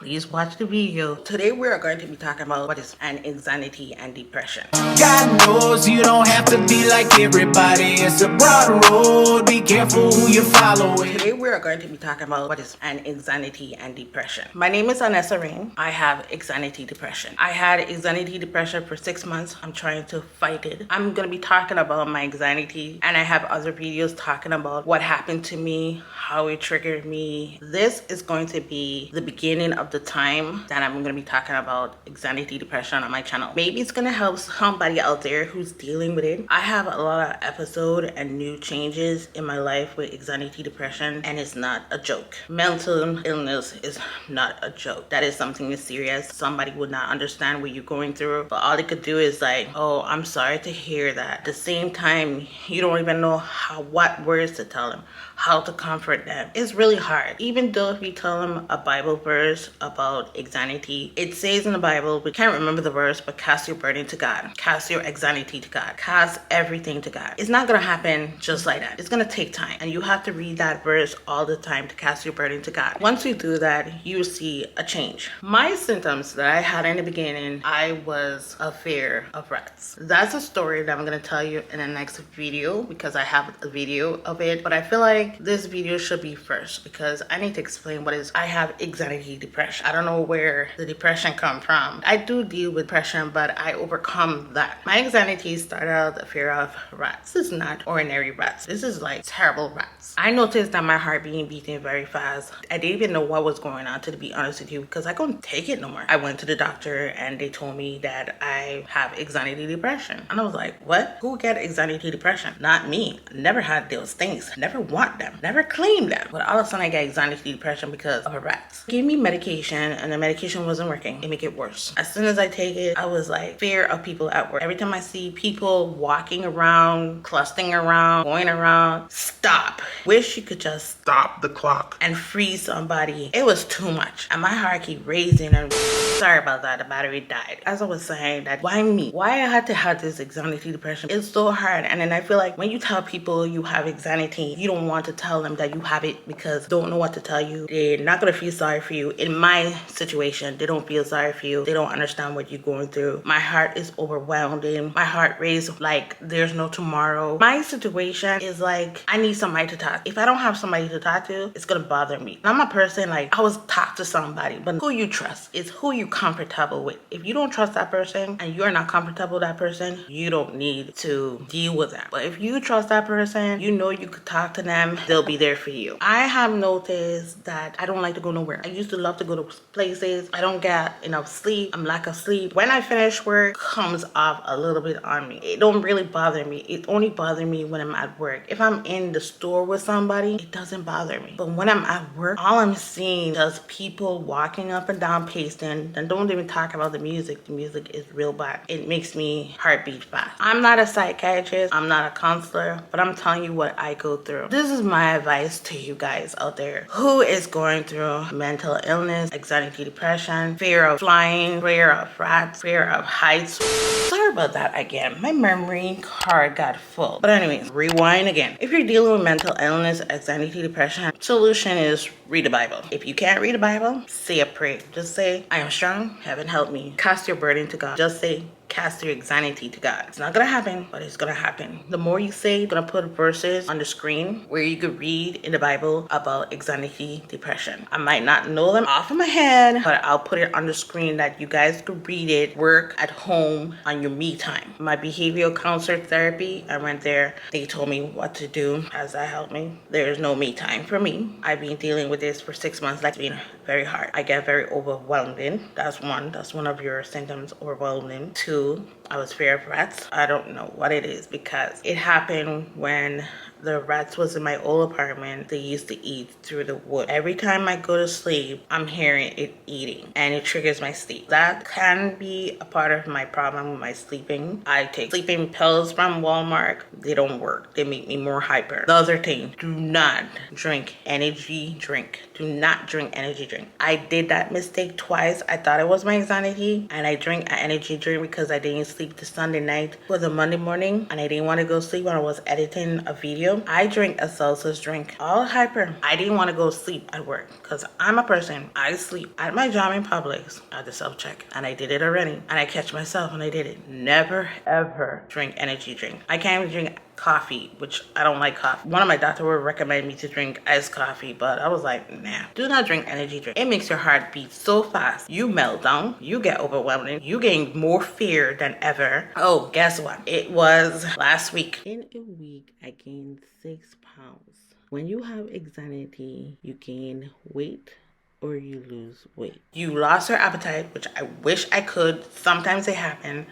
please watch the video. Today we are going to be talking about what is an anxiety and depression. God knows you don't have to be like everybody. It's a broad road, be careful who you follow. Today we are going to be talking about what is an anxiety and depression. My name is Anessa Rain. I have anxiety depression. I had anxiety depression for 6 months. I'm trying to fight it. I'm going to be talking about my anxiety, and I have other videos talking about what happened to me, how it triggered me. This is going to be the beginning of the time that I'm going to be talking about anxiety depression on my channel. Maybe it's going to help somebody out there who's dealing with it. I have a lot of episode and new changes in my life with anxiety depression, and it's not a joke. Mental illness is not a joke. That is something serious. Somebody would not understand what you're going through, but all they could do is like, oh, I'm sorry to hear that. At the same time, you don't even know what words to tell them, how to comfort them. It's really hard. Even though if you tell them a Bible verse about anxiety, it says in the Bible, we can't remember the verse, but cast your burden to God. Cast your anxiety to God. Cast everything to God. It's not gonna happen just like that. It's gonna take time, and you have to read that verse all the time to cast your burden to God. Once you do that, you will see a change. My symptoms that I had in the beginning, I was a fear of rats. That's a story that I'm gonna tell you in the next video because I have a video of it, but I feel like this video should be first because I need to explain what is. I have anxiety depression. I don't know where the depression come from. I do deal with depression, but I overcome that. My anxiety started out the fear of rats. This is not ordinary rats. This is like terrible rats. I noticed that my heart beating very fast. I didn't even know what was going on, to be honest with you, because I couldn't take it no more. I went to the doctor and they told me that I have anxiety depression. And I was like, what? Who get anxiety depression? Not me. Never had those things. Never want them. Never claimed them. But all of a sudden I get anxiety depression because of a rat. Gave me medication and the medication wasn't working. It make it worse. As soon as I take it, I was like fear of people at work. Every time I see people walking around, clustering around, going around, stop. Wish you could just stop the clock and free somebody. It was too much. And my heart keep raising and sorry about that. The battery died. As I was saying that, why me? Why I had to have this anxiety depression? It's so hard. And then I feel like when you tell people you have anxiety, you don't want to tell them that you have it because don't know what to tell you. They're not going to feel sorry for you. In my situation, they don't feel sorry for you. They don't understand what you're going through. My heart is overwhelming. My heart races like there's no tomorrow. My situation is like I need somebody to talk. If I don't have somebody to talk to, it's going to bother me. I'm a person like I always talk to somebody, but who you trust is who you comfortable with. If you don't trust that person and you're not comfortable with that person, you don't need to deal with that. But if you trust that person, you know you could talk to them, they'll be there for you. I have noticed that I don't like to go nowhere. I used to love to go to places. I don't get enough sleep. I'm lack of sleep. When I finish work, comes off a little bit on me. It don't really bother me. It only bothers me when I'm at work. If I'm in the store with somebody, it doesn't bother me. But when I'm at work, all I'm seeing is people walking up and down pacing, and don't even talk about the music. The music is real bad. It makes me heartbeat fast. I'm not a psychiatrist. I'm not a counselor, but I'm telling you what I go through. This is my advice to you guys out there who is going through mental illness, anxiety, depression, fear of flying, fear of rats, fear of heights. Sorry about that again. My memory card got full. But anyways, rewind again. If you're dealing with mental illness, anxiety, depression, solution is read the Bible. If you can't read the Bible, say a prayer. Just say, I am strong, heaven help me. Cast your burden to God. Just say, cast your anxiety to God. It's not gonna happen, but it's gonna happen. The more you say, you're gonna put verses on the screen where you could read in the Bible about anxiety, depression. I might not know them off of my head, but I'll put it on the screen that you guys could read it, work at home on your me time. My behavioral counselor therapy, I went there. They told me what to do as that helped me. There's no me time for me. I've been dealing with this for 6 months. That's been very hard. I get very overwhelming. That's one of your symptoms, overwhelming. 2, I was fear of rats. I don't know what it is because it happened when the rats was in my old apartment. They used to eat through the wood. Every time I go to sleep, I'm hearing it eating and it triggers my sleep. That can be a part of my problem with my sleeping. I take sleeping pills from Walmart. They don't work. They make me more hyper. The other thing, do not drink energy drink. Do not drink energy drink. I did that mistake twice. I thought it was my anxiety and I drank an energy drink because I didn't sleep the Sunday night. It was a Monday morning and I didn't want to go sleep when I was editing a video. video, I drank a Celsius drink, all hyper. I didn't want to go sleep at work because I'm a person, I sleep at my job in Publix at the self-check, and I did it already, and I catch myself and I did it. Never ever drink energy drink. I can't even drink coffee, which I don't like coffee. One of my doctor would recommend me to drink iced coffee, but I was like, nah, do not drink energy drink. It makes your heart beat so fast. You melt down, you get overwhelmed, you gain more fear than ever. Oh, guess what? It was last week. In a week, I gained 6 pounds. When you have anxiety, you gain weight or you lose weight. You lost your appetite, which I wish I could. Sometimes it happens.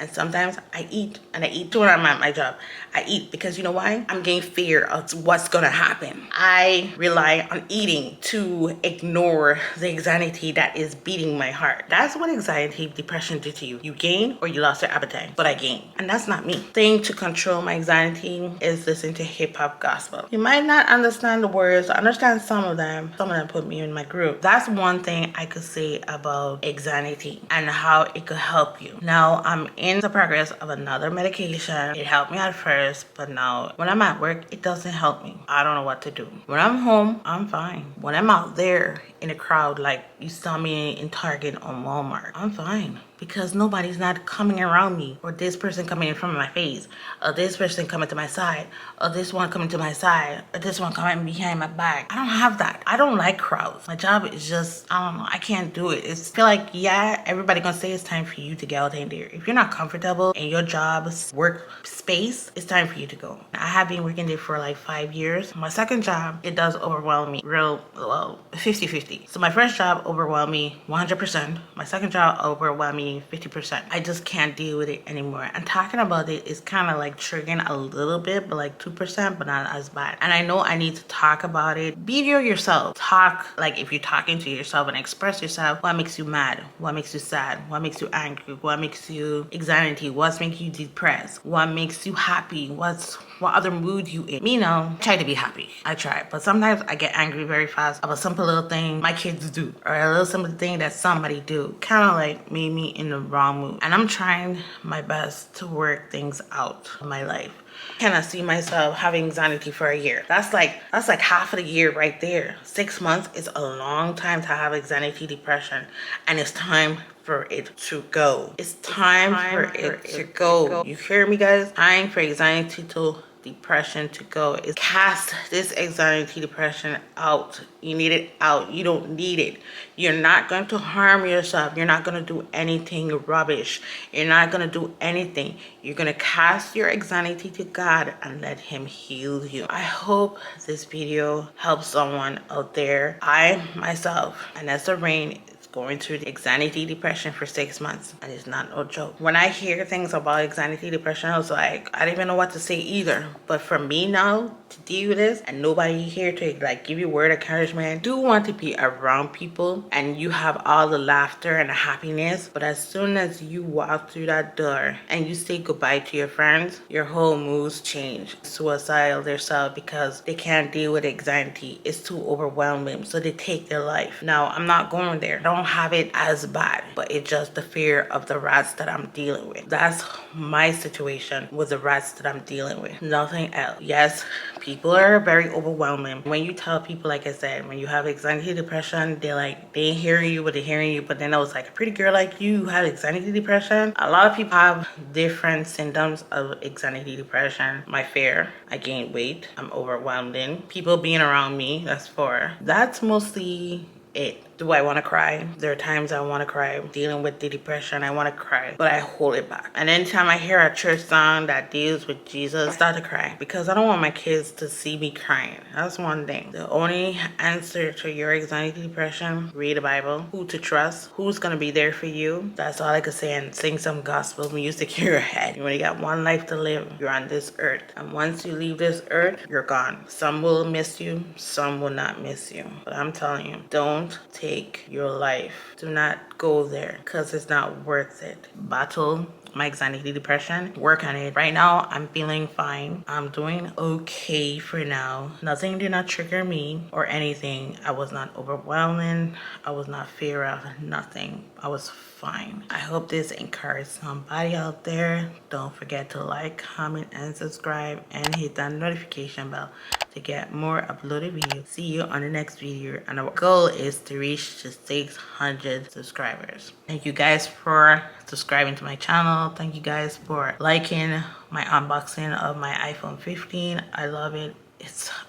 And sometimes I eat, and I eat too when I'm at my job. I eat because you know why? I'm getting fear of what's gonna happen. I rely on eating to ignore the anxiety that is beating my heart. That's what anxiety, depression did to you. You gain or you lost your appetite, but I gain. And that's not me. Thing to control my anxiety is listen to hip hop gospel. You might not understand the words, understand some of them. Some of them put me in my group. That's one thing I could say about anxiety and how it could help you. Now I'm in the progress of another medication. It helped me at first, but now when I'm at work, it doesn't help me. I don't know what to do. When I'm home, I'm fine. When I'm out there in a crowd, like you saw me in Target or Walmart, I'm fine. Because nobody's not coming around me, or this person coming in front of my face, or this person coming to my side, or this one coming to my side, or this one coming behind my back. I don't have that. I don't like crowds. My job is just, I don't know, I can't do it. It's feel like, yeah, everybody gonna say it's time for you to get out in there. If you're not comfortable in your job's work space, it's time for you to go. I have been working there for like 5 years. My second job, it does overwhelm me real, well, 50-50. So my first job overwhelmed me 100%. My second job overwhelmed me 50%. I just can't deal with it anymore. And talking about it is kind of like triggering a little bit, but like 2%, but not as bad. And I know I need to talk about it. Be real yourself. Talk like if you're talking to yourself and express yourself. What makes you mad? What makes you sad? What makes you angry? What makes you anxiety? What makes you depressed? What makes you happy? What other mood you in? Me, no. I try to be happy. I try. But sometimes I get angry very fast about a simple little thing my kids do, or a little simple thing that somebody do. Kind of like made me in the wrong mood. And I'm trying my best to work things out in my life. Can I see myself having anxiety for a year? That's like half of the year right there. 6 months is a long time to have anxiety, depression, and it's time for it to go. It's time for it to go. You hear me, guys? Time for anxiety to depression to go. Is cast this anxiety, depression out. You need it out. You don't need it. You're not going to harm yourself. You're not going to do anything rubbish. You're not going to do anything. You're going to cast your anxiety to God and let him heal you. I hope this video helps someone out there. I myself, Vanessa Rain, going through the anxiety, depression for 6 months, and it's not no joke. When I hear things about anxiety, depression, I was like, I don't even know what to say either. But for me now to deal with this, and nobody here to like give you a word of encouragement, do want to be around people and you have all the laughter and the happiness. But as soon as you walk through that door and you say goodbye to your friends, your whole moods change. Suicidal themselves because they can't deal with anxiety. It's too overwhelming, so they take their life. Now, I'm not going there. I don't have it as bad, but it's just the fear of the rats that I'm dealing with. That's my situation with the rats that I'm dealing with. Nothing else. Yes, people are very overwhelming. When you tell people, like I said, when you have anxiety, depression, they ain't hearing you, but they're hearing you. But then I was like, a pretty girl like you have anxiety, depression. A lot of people have different symptoms of anxiety, depression. My fear, I gained weight, I'm overwhelmed in. People being around me, that's mostly it. Do I want to cry? There are times I want to cry. Dealing with the depression, I want to cry, but I hold it back. And anytime I hear a church song that deals with Jesus, I start to cry because I don't want my kids to see me crying. That's one thing. The only answer to your anxiety, depression, read the Bible. Who to trust? Who's going to be there for you? That's all I could say. And sing some gospel music in your head. You only got one life to live. You're on this earth. And once you leave this earth, you're gone. Some will miss you. Some will not miss you. But I'm telling you, don't take take your life. Do not go there because it's not worth it. Battle my anxiety depression, work on it. Right now I'm feeling fine. I'm doing okay for now. Nothing did not trigger me or anything. I was not overwhelming. I was not fear of nothing. I was fine. I hope this encourages somebody out there. Don't forget to like, comment, and subscribe, and hit that notification bell to get more uploaded videos. See you on the next video, and our goal is to reach to 600 subscribers. Thank you guys for subscribing to my channel. Thank you guys for liking my unboxing of my iPhone 15. I love it.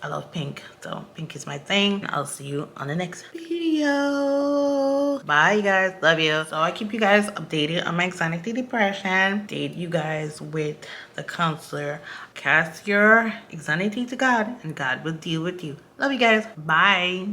I love pink, so pink is my thing. I'll see you on the next video. Bye, you guys. Love you. So I keep you guys updated on my anxiety depression. Date you guys with the counselor. Cast your anxiety to God, and God will deal with you. Love you guys. Bye.